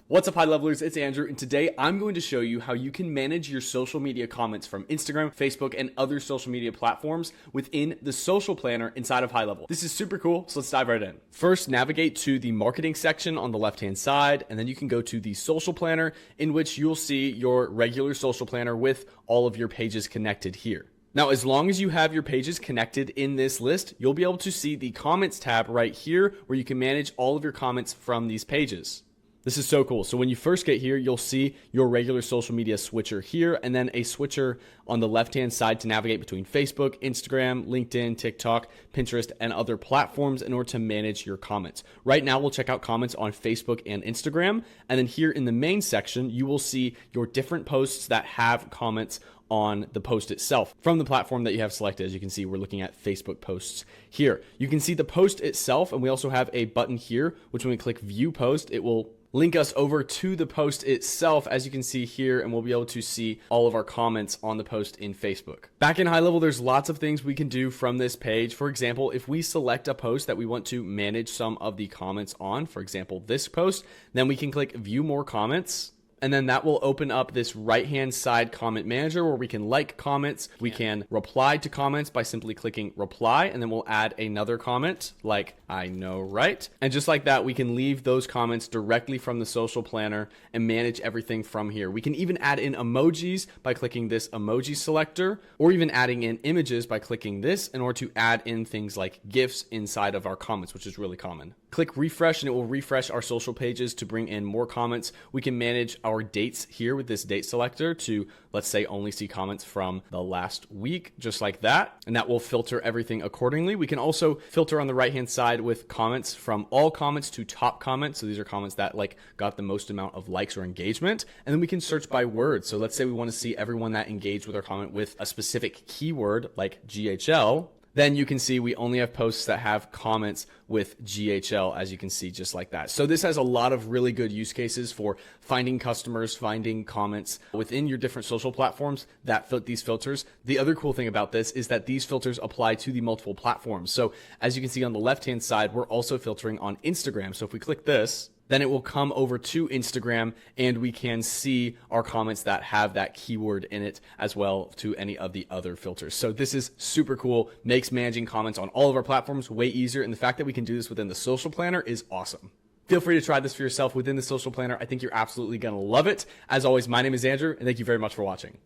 What's up, high levelers? It's Andrew, and today I'm going to show you how you can manage your social media comments from Instagram, Facebook, and other social media platforms within the social planner inside of HighLevel. This is super cool, so let's dive right in. First, navigate to the marketing section on the left-hand side, and then you can go to the social planner, in which you'll see your regular social planner with all of your pages connected here. Now, as long as you have your pages connected in this list, you'll be able to see the comments tab right here where you can manage all of your comments from these pages. This is so cool. So when you first get here, you'll see your regular social media switcher here, and then a switcher on the left-hand side to navigate between Facebook, Instagram, LinkedIn, TikTok, Pinterest, and other platforms in order to manage your comments. Right now, we'll check out comments on Facebook and Instagram. And then here in the main section, you will see your different posts that have comments on the post itself from the platform that you have selected. As you can see, we're looking at Facebook posts here. You can see the post itself, and we also have a button here, which when we click view post, it will link us over to the post itself, as you can see here, and we'll be able to see all of our comments on the post in Facebook. Back in HighLevel, there's lots of things we can do from this page. For example, if we select a post that we want to manage some of the comments on, for example, this post, then we can click view more comments. And then that will open up this right-hand side comment manager where we can like comments. We can reply to comments by simply clicking reply, and then we'll add another comment like I know, right? And just like that, we can leave those comments directly from the social planner and manage everything from here. We can even add in emojis by clicking this emoji selector, or even adding in images by clicking this in order to add in things like GIFs inside of our comments, which is really common. Click refresh and it will refresh our social pages to bring in more comments. We can manage our dates here with this date selector to, let's say, only see comments from the last week, just like that. And that will filter everything accordingly. We can also filter on the right-hand side with comments from all comments to top comments. So these are comments that got the most amount of likes or engagement. And then we can search by word. So let's say we want to see everyone that engaged with our comment with a specific keyword like GHL. Then you can see we only have posts that have comments with GHL, as you can see, just like that. So this has a lot of really good use cases for finding customers, finding comments within your different social platforms that fit these filters. The other cool thing about this is that these filters apply to the multiple platforms. So as you can see on the left-hand side, we're also filtering on Instagram. So if we click this, then it will come over to Instagram and we can see our comments that have that keyword in it as well to any of the other filters. So this is super cool, makes managing comments on all of our platforms way easier. And the fact that we can do this within the social planner is awesome. Feel free to try this for yourself within the social planner. I think you're absolutely going to love it. As always, my name is Andrew, and thank you very much for watching.